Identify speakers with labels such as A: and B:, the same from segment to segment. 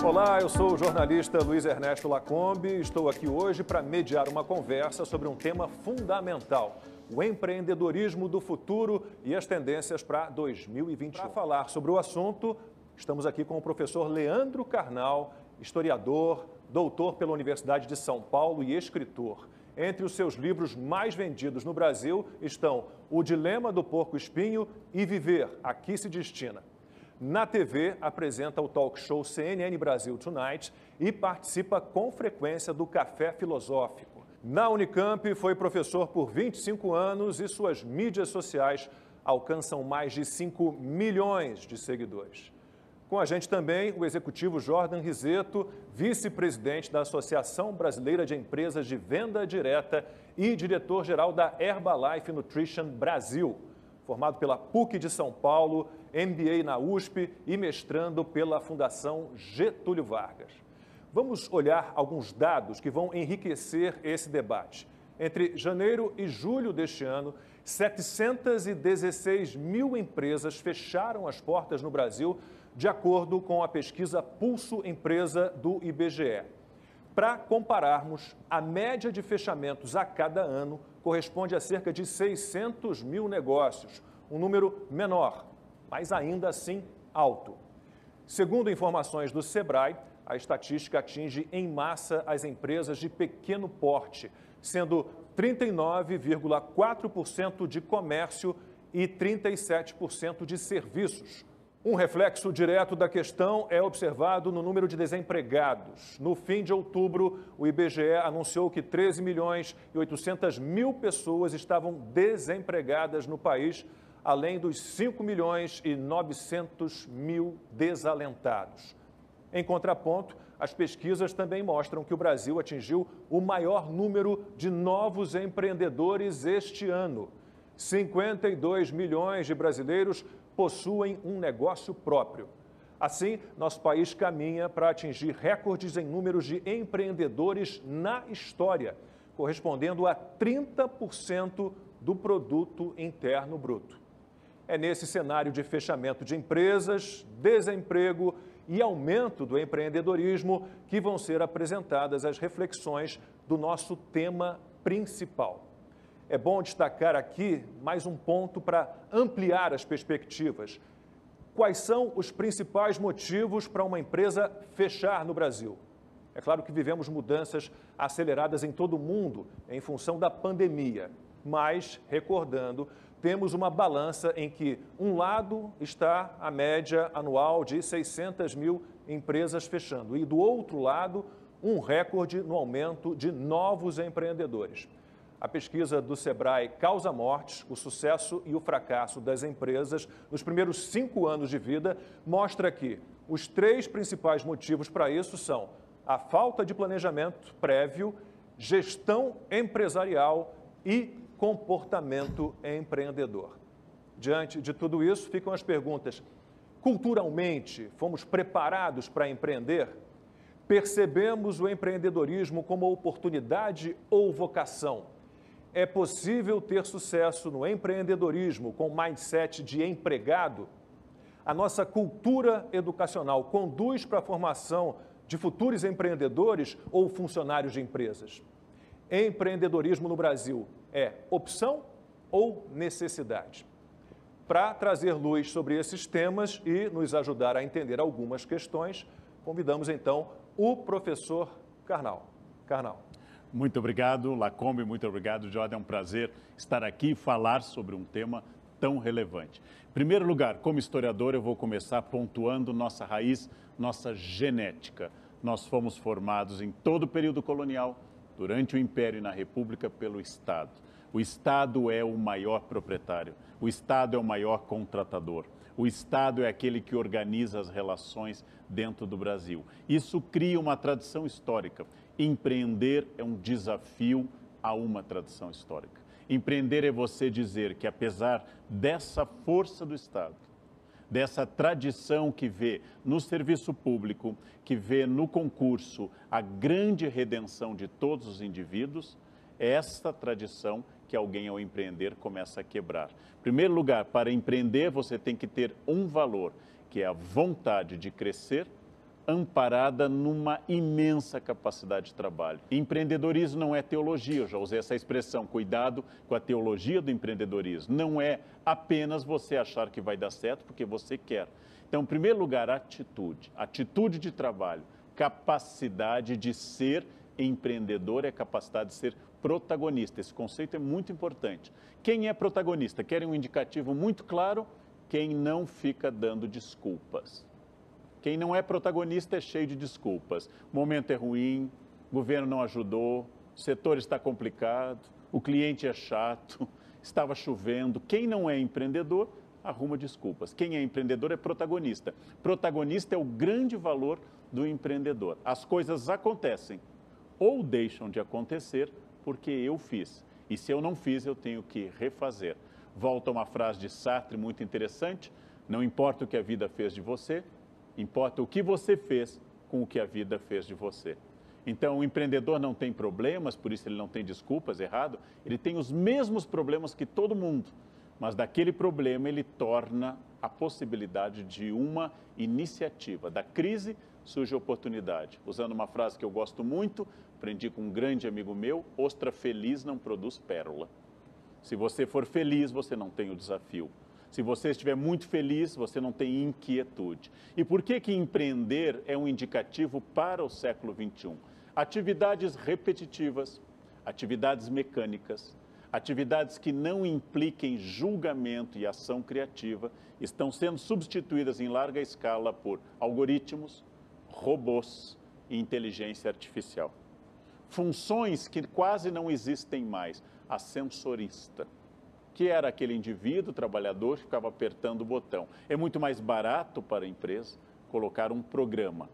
A: Olá, eu sou o jornalista Luiz Ernesto Lacombe e estou aqui hoje para mediar uma conversa sobre um tema fundamental: o empreendedorismo do futuro e as tendências para 2021. Para falar sobre o assunto, estamos aqui com o professor Leandro Carnal, historiador, doutor pela Universidade de São Paulo e escritor. Entre os seus livros mais vendidos no Brasil estão O Dilema do Porco-Espinho e Viver, Aqui se Destina. Na TV, apresenta o talk show CNN Brasil Tonight e participa com frequência do Café Filosófico. Na Unicamp, foi professor por 25 anos e suas mídias sociais alcançam mais de 5 milhões de seguidores. Com a gente também o executivo Jordan Risetto, vice-presidente da Associação Brasileira de Empresas de Venda Direta e diretor-geral da Herbalife Nutrition Brasil. Formado pela PUC de São Paulo, MBA na USP e mestrando pela Fundação Getúlio Vargas. Vamos olhar alguns dados que vão enriquecer esse debate. Entre janeiro e julho deste ano, 716 mil empresas fecharam as portas no Brasil, de acordo com a pesquisa Pulso Empresa do IBGE. Para compararmos, a média de fechamentos a cada ano corresponde a cerca de 600 mil negócios, um número menor, mas ainda assim alto. Segundo informações do Sebrae, a estatística atinge em massa as empresas de pequeno porte, sendo 39,4% de comércio e 37% de serviços. Um reflexo direto da questão é observado no número de desempregados. No fim de outubro, o IBGE anunciou que 13 milhões e 800 mil pessoas estavam desempregadas no país, além dos 5 milhões e 900 mil desalentados. Em contraponto, as pesquisas também mostram que o Brasil atingiu o maior número de novos empreendedores este ano. 52 milhões de brasileiros possuem um negócio próprio. Assim, nosso país caminha para atingir recordes em números de empreendedores na história, correspondendo a 30% do produto interno bruto. É nesse cenário de fechamento de empresas, desemprego e aumento do empreendedorismo que vão ser apresentadas as reflexões do nosso tema principal. É bom destacar aqui mais um ponto para ampliar as perspectivas. Quais são os principais motivos para uma empresa fechar no Brasil? É claro que vivemos mudanças aceleradas em todo o mundo em função da pandemia, mas, recordando, temos uma balança em que um lado está a média anual de 600 mil empresas fechando e do outro lado um recorde no aumento de novos empreendedores. A pesquisa do Sebrae Causa Mortes, o sucesso e o fracasso das empresas nos primeiros 5 anos de vida mostra que os 3 principais motivos para isso são a falta de planejamento prévio, gestão empresarial e comportamento empreendedor. Diante de tudo isso, ficam as perguntas: culturalmente, fomos preparados para empreender? Percebemos o empreendedorismo como oportunidade ou vocação? É possível ter sucesso no empreendedorismo com mindset de empregado? A nossa cultura educacional conduz para a formação de futuros empreendedores ou funcionários de empresas? Empreendedorismo no Brasil é opção ou necessidade? Para trazer luz sobre esses temas e nos ajudar a entender algumas questões, convidamos então o professor Carnal. Carnal.
B: Muito obrigado, Lacombe, muito obrigado, Jordan. É um prazer estar aqui e falar sobre um tema tão relevante. Em primeiro lugar, como historiador, eu vou começar pontuando nossa raiz, nossa genética. Nós fomos formados em todo o período colonial, durante o Império e na República, pelo Estado. O Estado é o maior proprietário, o Estado é o maior contratador. O Estado é aquele que organiza as relações dentro do Brasil. Isso cria uma tradição histórica. Empreender é um desafio a uma tradição histórica. Empreender é você dizer que, apesar dessa força do Estado, dessa tradição que vê no serviço público, que vê no concurso a grande redenção de todos os indivíduos, é essa tradição que alguém, ao empreender, começa a quebrar. Em primeiro lugar, para empreender, você tem que ter um valor, que é a vontade de crescer amparada numa imensa capacidade de trabalho. Empreendedorismo não é teologia, eu já usei essa expressão, cuidado com a teologia do empreendedorismo. Não é apenas você achar que vai dar certo porque você quer. Então, em primeiro lugar, atitude de trabalho, capacidade de ser empreendedor é a capacidade de ser protagonista. Esse conceito é muito importante. Quem é protagonista? Querem um indicativo muito claro? Quem não fica dando desculpas. Quem não é protagonista é cheio de desculpas. O momento é ruim, o governo não ajudou, o setor está complicado, o cliente é chato, estava chovendo. Quem não é empreendedor, arruma desculpas. Quem é empreendedor é protagonista. Protagonista é o grande valor do empreendedor. As coisas acontecem ou deixam de acontecer porque eu fiz. E se eu não fiz, eu tenho que refazer. Volta uma frase de Sartre muito interessante: não importa o que a vida fez de você, importa o que você fez com o que a vida fez de você. Então, o empreendedor não tem problemas, por isso ele não tem desculpas, errado. Ele tem os mesmos problemas que todo mundo, mas daquele problema ele torna a possibilidade de uma iniciativa. Da crise surge a oportunidade. Usando uma frase que eu gosto muito, aprendi com um grande amigo meu: ostra feliz não produz pérola. Se você for feliz, você não tem o desafio. Se você estiver muito feliz, você não tem inquietude. E por que empreender é um indicativo para o século XXI? Atividades repetitivas, atividades mecânicas, atividades que não impliquem julgamento e ação criativa estão sendo substituídas em larga escala por algoritmos, robôs e inteligência artificial. Funções que quase não existem mais. Ascensorista, que era aquele indivíduo trabalhador que ficava apertando o botão. É muito mais barato para a empresa colocar um programa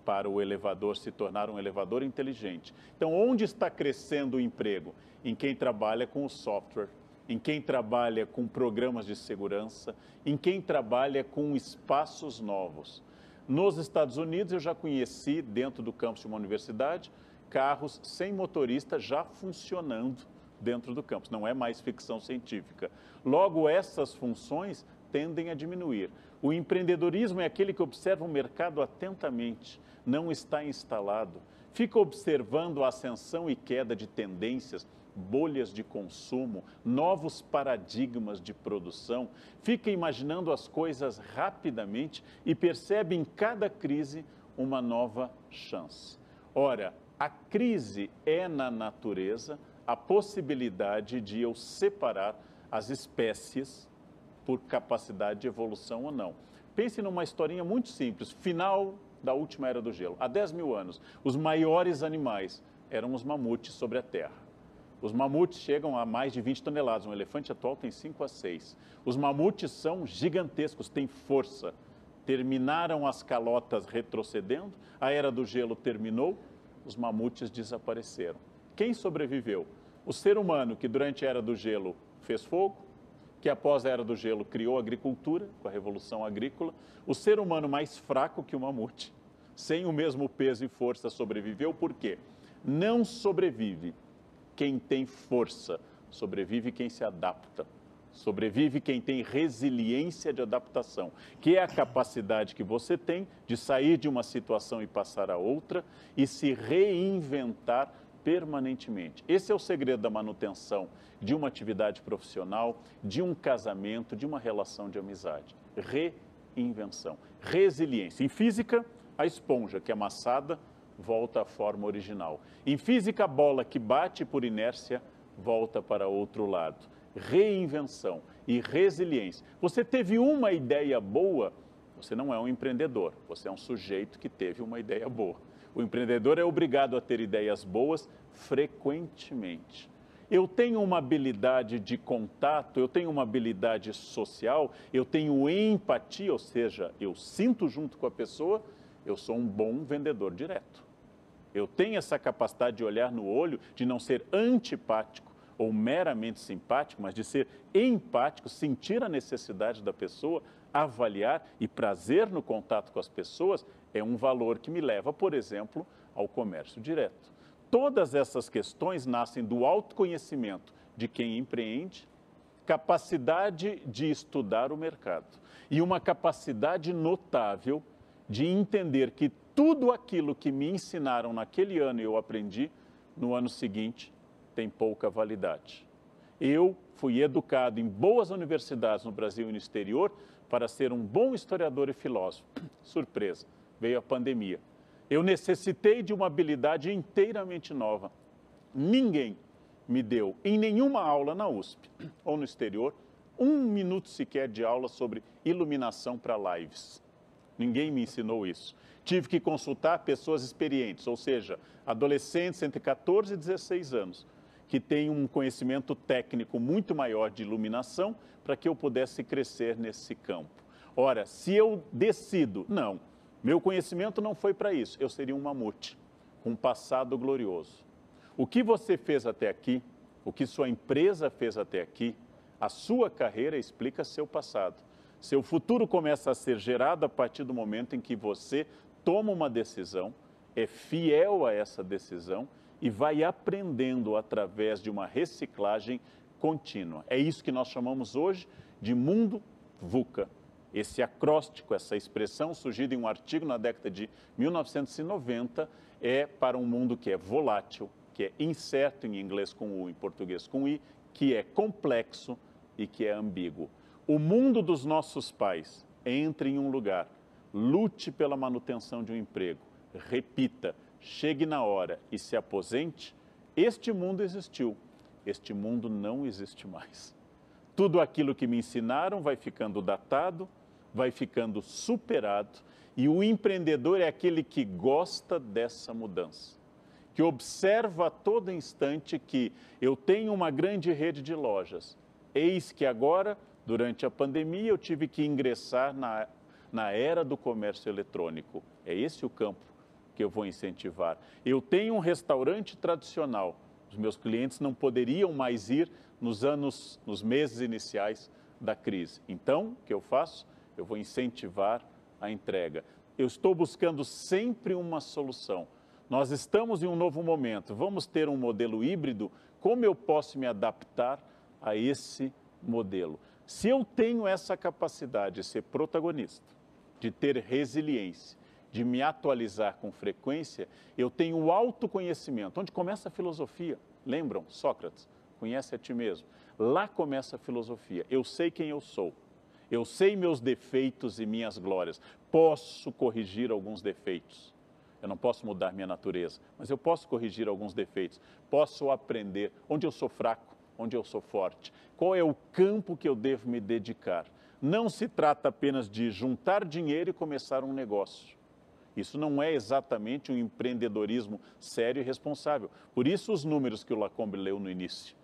B: para o elevador se tornar um elevador inteligente. Então, onde está crescendo o emprego? Em quem trabalha com o software, em quem trabalha com programas de segurança, em quem trabalha com espaços novos. Nos Estados Unidos, eu já conheci, dentro do campus de uma universidade, carros sem motorista já funcionando dentro do campus. Não é mais ficção científica. Logo, essas funções tendem a diminuir. O empreendedorismo é aquele que observa o mercado atentamente, não está instalado, fica observando a ascensão e queda de tendências, bolhas de consumo, novos paradigmas de produção, fica imaginando as coisas rapidamente e percebe em cada crise uma nova chance. Ora, a crise é, na natureza, a possibilidade de eu separar as espécies por capacidade de evolução ou não. Pense numa historinha muito simples, final da última era do gelo. Há 10 mil anos, os maiores animais eram os mamutes sobre a Terra. Os mamutes chegam a mais de 20 toneladas, um elefante atual tem 5 a 6. Os mamutes são gigantescos, têm força. Terminaram as calotas retrocedendo, a era do gelo terminou, os mamutes desapareceram. Quem sobreviveu? O ser humano que durante a era do gelo fez fogo, que após a era do gelo criou a agricultura, com a revolução agrícola. O ser humano mais fraco que o mamute, sem o mesmo peso e força, sobreviveu. Por quê? Não sobrevive quem tem força, sobrevive quem se adapta. Sobrevive quem tem resiliência de adaptação, que é a capacidade que você tem de sair de uma situação e passar a outra e se reinventar permanentemente. Esse é o segredo da manutenção de uma atividade profissional, de um casamento, de uma relação de amizade. Reinvenção, resiliência. Em física, a esponja que é amassada volta à forma original. Em física, a bola que bate por inércia volta para outro lado. Reinvenção e resiliência. Você teve uma ideia boa, você não é um empreendedor, você é um sujeito que teve uma ideia boa. O empreendedor é obrigado a ter ideias boas frequentemente. Eu tenho uma habilidade de contato, eu tenho uma habilidade social, eu tenho empatia, ou seja, eu sinto junto com a pessoa, eu sou um bom vendedor direto. Eu tenho essa capacidade de olhar no olho, de não ser antipático ou meramente simpático, mas de ser empático, sentir a necessidade da pessoa, avaliar, e prazer no contato com as pessoas é um valor que me leva, por exemplo, ao comércio direto. Todas essas questões nascem do autoconhecimento de quem empreende, capacidade de estudar o mercado e uma capacidade notável de entender que Tudo aquilo que me ensinaram naquele ano e eu aprendi, no ano seguinte tem pouca validade. Eu fui educado em boas universidades no Brasil e no exterior para ser um bom historiador e filósofo. Surpresa, veio a pandemia. Eu necessitei de uma habilidade inteiramente nova. Ninguém me deu, em nenhuma aula na USP ou no exterior, 1 minuto sequer de aula sobre iluminação para lives. Ninguém me ensinou isso. Tive que consultar pessoas experientes, ou seja, adolescentes entre 14 e 16 anos, que têm um conhecimento técnico muito maior de iluminação para que eu pudesse crescer nesse campo. Ora, se eu decido, não, meu conhecimento não foi para isso, eu seria um mamute, com um passado glorioso. O que você fez até aqui, o que sua empresa fez até aqui, a sua carreira explica seu passado. Seu futuro começa a ser gerado a partir do momento em que você toma uma decisão, é fiel a essa decisão e vai aprendendo através de uma reciclagem contínua. É isso que nós chamamos hoje de mundo VUCA. Esse acróstico, essa expressão surgida em um artigo na década de 1990, é para um mundo que é volátil, que é incerto em inglês com U, em português com I, que é complexo e que é ambíguo. O mundo dos nossos pais, entre em um lugar, lute pela manutenção de um emprego, repita, chegue na hora e se aposente. Este mundo existiu, este mundo não existe mais. Tudo aquilo que me ensinaram vai ficando datado, vai ficando superado, e o empreendedor é aquele que gosta dessa mudança, que observa a todo instante que eu tenho uma grande rede de lojas. Eis que agora, durante a pandemia, eu tive que ingressar na era do comércio eletrônico. É esse o campo que eu vou incentivar. Eu tenho um restaurante tradicional. Os meus clientes não poderiam mais ir nos meses iniciais da crise. Então, o que eu faço? Eu vou incentivar a entrega. Eu estou buscando sempre uma solução. Nós estamos em um novo momento. Vamos ter um modelo híbrido. Como eu posso me adaptar a esse modelo? Se eu tenho essa capacidade de ser protagonista, de ter resiliência, de me atualizar com frequência, eu tenho o autoconhecimento. Onde começa a filosofia? Lembram? Sócrates, conhece a ti mesmo. Lá começa a filosofia. Eu sei quem eu sou. Eu sei meus defeitos e minhas glórias. Posso corrigir alguns defeitos. Eu não posso mudar minha natureza, mas eu posso corrigir alguns defeitos. Posso aprender onde eu sou fraco, onde eu sou forte. Qual é o campo que eu devo me dedicar? Não se trata apenas de juntar dinheiro e começar um negócio. Isso não é exatamente um empreendedorismo sério e responsável. Por isso os números que o Lacombe leu no início.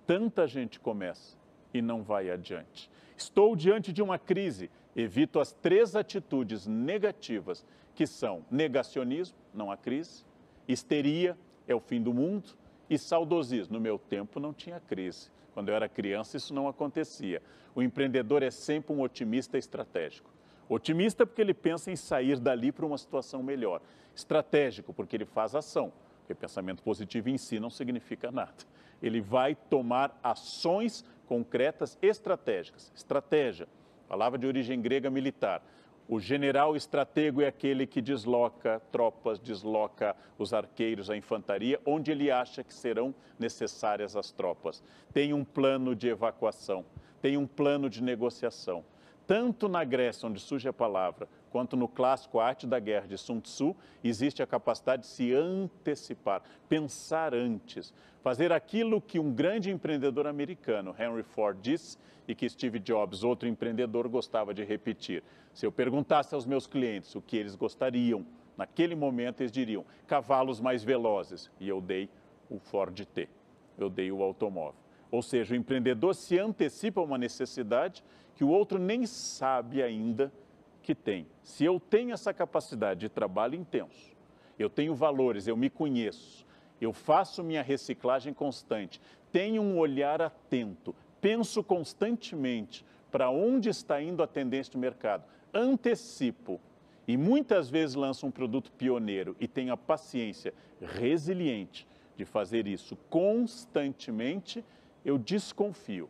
B: Tanta gente começa e não vai adiante. Estou diante de uma crise. Evito as 3 atitudes negativas, que são negacionismo, não há crise, histeria, é o fim do mundo, e saudosismo. No meu tempo não tinha crise. Quando eu era criança isso não acontecia. O empreendedor é sempre um otimista estratégico. Otimista porque ele pensa em sair dali para uma situação melhor. Estratégico porque ele faz ação. Porque pensamento positivo em si não significa nada. Ele vai tomar ações concretas estratégicas. Estratégia, palavra de origem grega militar. O general estratego é aquele que desloca tropas, desloca os arqueiros, a infantaria, onde ele acha que serão necessárias as tropas. Tem um plano de evacuação, tem um plano de negociação. Tanto na Grécia, onde surge a palavra, quanto no clássico A Arte da Guerra de Sun Tzu, existe a capacidade de se antecipar, pensar antes, fazer aquilo que um grande empreendedor americano, Henry Ford, disse e que Steve Jobs, outro empreendedor, gostava de repetir. Se eu perguntasse aos meus clientes o que eles gostariam, naquele momento eles diriam cavalos mais velozes, e eu dei o Ford T, eu dei o automóvel. Ou seja, o empreendedor se antecipa a uma necessidade que o outro nem sabe ainda que tem. Se eu tenho essa capacidade de trabalho intenso, eu tenho valores, eu me conheço, eu faço minha reciclagem constante, tenho um olhar atento, penso constantemente para onde está indo a tendência do mercado, antecipo e muitas vezes lanço um produto pioneiro e tenho a paciência resiliente de fazer isso constantemente, eu desconfio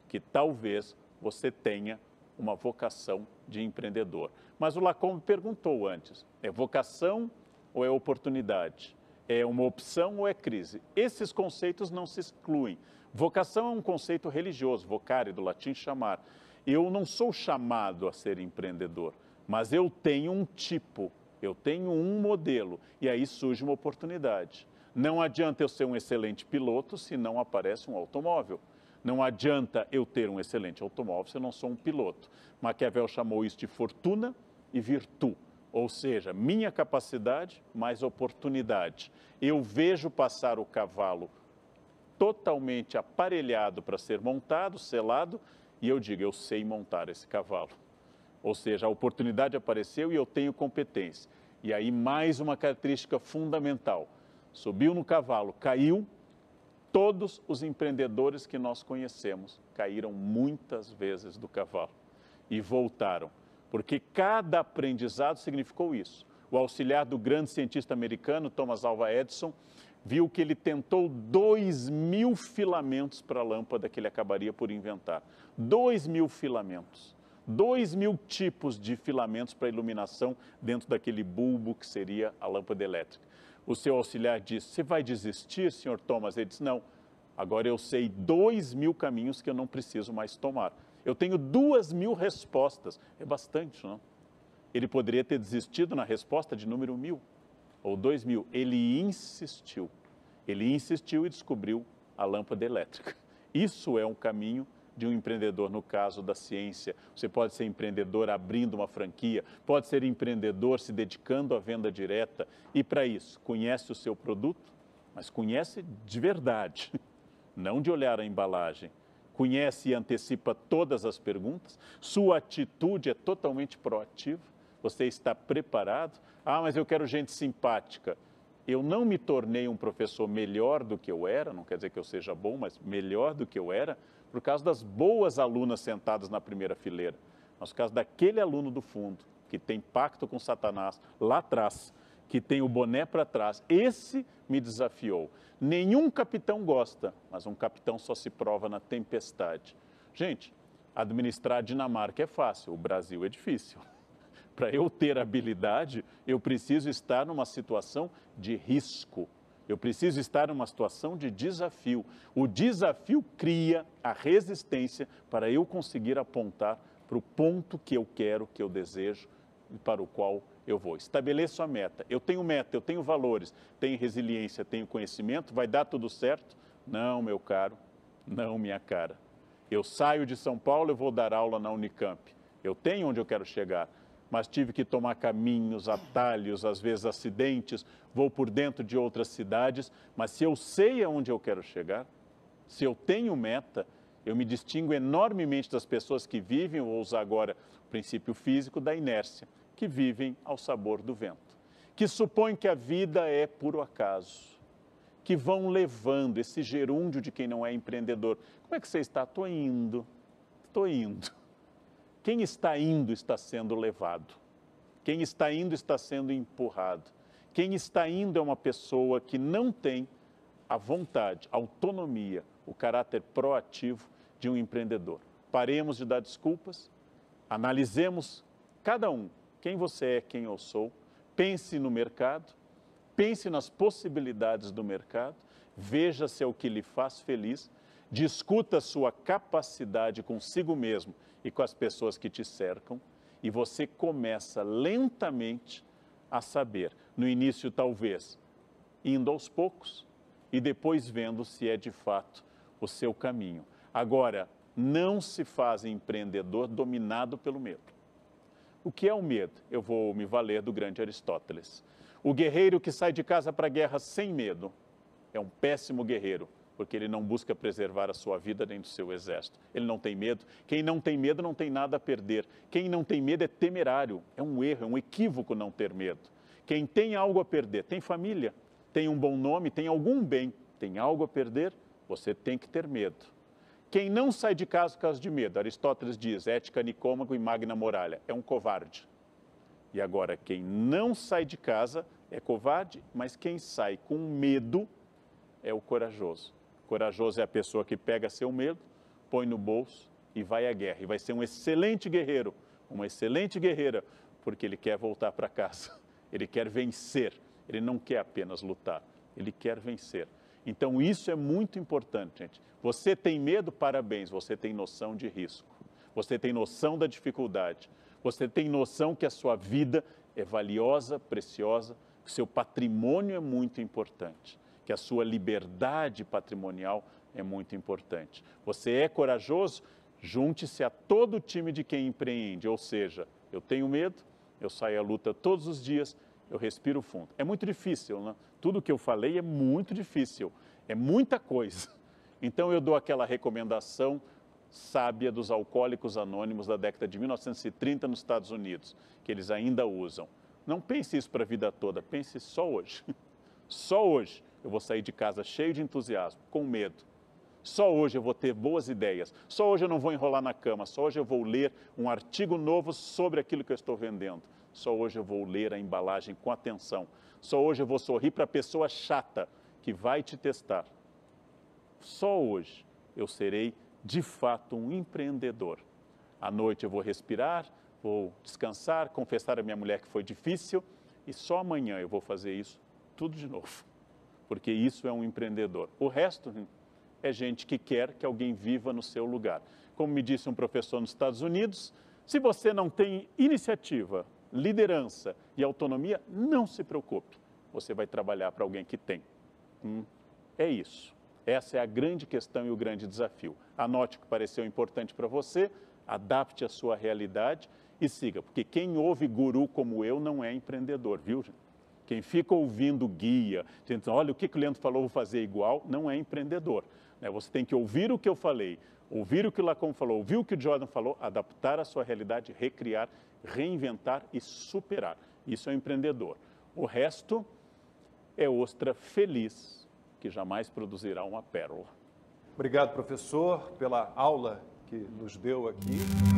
B: que talvez você tenha uma vocação de empreendedor. Mas o Lacombe perguntou antes, é vocação ou é oportunidade? É uma opção ou é crise? Esses conceitos não se excluem. Vocação é um conceito religioso, vocare, do latim chamar. Eu não sou chamado a ser empreendedor, mas eu tenho um tipo, eu tenho um modelo, e aí surge uma oportunidade. Não adianta eu ser um excelente piloto se não aparece um automóvel. Não adianta eu ter um excelente automóvel se eu não sou um piloto. Maquiavel chamou isso de fortuna e virtude, ou seja, minha capacidade mais oportunidade. Eu vejo passar o cavalo totalmente aparelhado para ser montado, selado, e eu digo, eu sei montar esse cavalo. Ou seja, a oportunidade apareceu e eu tenho competência. E aí mais uma característica fundamental. Subiu no cavalo, caiu, todos os empreendedores que nós conhecemos caíram muitas vezes do cavalo e voltaram, porque cada aprendizado significou isso. O auxiliar do grande cientista americano, Thomas Alva Edison, viu que ele tentou 2.000 filamentos para a lâmpada que ele acabaria por inventar. 2.000 filamentos. 2.000 tipos de filamentos para iluminação dentro daquele bulbo que seria a lâmpada elétrica. O seu auxiliar disse, você vai desistir, senhor Thomas? Ele disse, não, agora eu sei 2.000 caminhos que eu não preciso mais tomar. Eu tenho 2.000 respostas. É bastante, não? Ele poderia ter desistido na resposta de número 1.000 ou 2.000. Ele insistiu e descobriu a lâmpada elétrica. Isso é um caminho de um empreendedor no caso da ciência. Você pode ser empreendedor abrindo uma franquia, pode ser empreendedor se dedicando à venda direta e para isso conhece o seu produto, mas conhece de verdade, não de olhar a embalagem. Conhece e antecipa todas as perguntas, sua atitude é totalmente proativa, você está preparado. Ah, mas eu quero gente simpática. Eu não me tornei um professor melhor do que eu era, não quer dizer que eu seja bom, mas melhor do que eu era, por causa das boas alunas sentadas na primeira fileira. Mas por causa daquele aluno do fundo, que tem pacto com Satanás lá atrás, que tem o boné para trás, esse me desafiou. Nenhum capitão gosta, mas um capitão só se prova na tempestade. Gente, administrar a Dinamarca é fácil, o Brasil é difícil. Para eu ter habilidade, eu preciso estar numa situação de risco. Eu preciso estar numa situação de desafio. O desafio cria a resistência para eu conseguir apontar para o ponto que eu quero, que eu desejo e para o qual eu vou. Estabeleço a meta. Eu tenho valores, tenho resiliência, tenho conhecimento, vai dar tudo certo? Não, meu caro, não, minha cara. Eu saio de São Paulo, eu vou dar aula na Unicamp. Eu tenho onde eu quero chegar, mas tive que tomar caminhos, atalhos, às vezes acidentes, vou por dentro de outras cidades, mas se eu sei aonde eu quero chegar, se eu tenho meta, eu me distingo enormemente das pessoas que vivem, vou usar agora o princípio físico da inércia, que vivem ao sabor do vento, que supõem que a vida é puro acaso, que vão levando esse gerúndio de quem não é empreendedor. Como é que você está? Estou indo. Quem está indo está sendo levado. Quem está indo está sendo empurrado. Quem está indo é uma pessoa que não tem a vontade, a autonomia, o caráter proativo de um empreendedor. Paremos de dar desculpas, analisemos cada um, quem você é, quem eu sou, pense no mercado, pense nas possibilidades do mercado, veja se é o que lhe faz feliz, discuta a sua capacidade consigo mesmo e com as pessoas que te cercam, e você começa lentamente a saber, no início talvez, indo aos poucos, e depois vendo se é de fato o seu caminho. Agora, não se faz empreendedor dominado pelo medo. O que é o medo? Eu vou me valer do grande Aristóteles. O guerreiro que sai de casa para a guerra sem medo é um péssimo guerreiro, porque ele não busca preservar a sua vida nem do seu exército. Ele não tem medo. Quem não tem medo não tem nada a perder. Quem não tem medo é temerário. É um erro, é um equívoco não ter medo. Quem tem algo a perder, tem família, tem um bom nome, tem algum bem, tem algo a perder, você tem que ter medo. Quem não sai de casa por causa de medo, Aristóteles diz, ética Nicômaco e Magna Muralha, é um covarde. E agora, quem não sai de casa é covarde, mas quem sai com medo é o corajoso. Corajoso é a pessoa que pega seu medo, põe no bolso e vai à guerra. E vai ser um excelente guerreiro, uma excelente guerreira, porque ele quer voltar para casa. Ele quer vencer. Ele não quer apenas lutar, ele quer vencer. Então isso é muito importante, gente. Você tem medo? Parabéns, você tem noção de risco. Você tem noção da dificuldade. Você tem noção que a sua vida é valiosa, preciosa, que o seu patrimônio é muito importante, que a sua liberdade patrimonial é muito importante. Você é corajoso? Junte-se a todo o time de quem empreende, ou seja, eu tenho medo, eu saio à luta todos os dias, eu respiro fundo. É muito difícil, né? Tudo que eu falei é muito difícil, é muita coisa. Então eu dou aquela recomendação sábia dos alcoólicos anônimos da década de 1930 nos Estados Unidos, que eles ainda usam. Não pense isso para a vida toda, pense só hoje. Só hoje eu vou sair de casa cheio de entusiasmo, com medo. Só hoje eu vou ter boas ideias. Só hoje eu não vou enrolar na cama. Só hoje eu vou ler um artigo novo sobre aquilo que eu estou vendendo. Só hoje eu vou ler a embalagem com atenção. Só hoje eu vou sorrir para a pessoa chata que vai te testar. Só hoje eu serei, de fato, um empreendedor. À noite eu vou respirar, vou descansar, confessar à minha mulher que foi difícil e só amanhã eu vou fazer isso tudo de novo. Porque isso é um empreendedor. O resto é gente que quer que alguém viva no seu lugar. Como me disse um professor nos Estados Unidos, se você não tem iniciativa, liderança e autonomia, não se preocupe. Você vai trabalhar para alguém que tem. É isso. Essa é a grande questão e o grande desafio. Anote o que pareceu importante para você, adapte a sua realidade e siga. Porque quem ouve guru como eu não é empreendedor, viu, gente? Quem fica ouvindo guia, dizendo, olha, o que o Leandro falou, vou fazer igual, não é empreendedor. Você tem que ouvir o que eu falei, ouvir o que o Lacombe falou, ouvir o que o Jordan falou, adaptar a sua realidade, recriar, reinventar e superar. Isso é um empreendedor. O resto é ostra feliz, que jamais produzirá uma pérola.
A: Obrigado, professor, pela aula que nos deu aqui.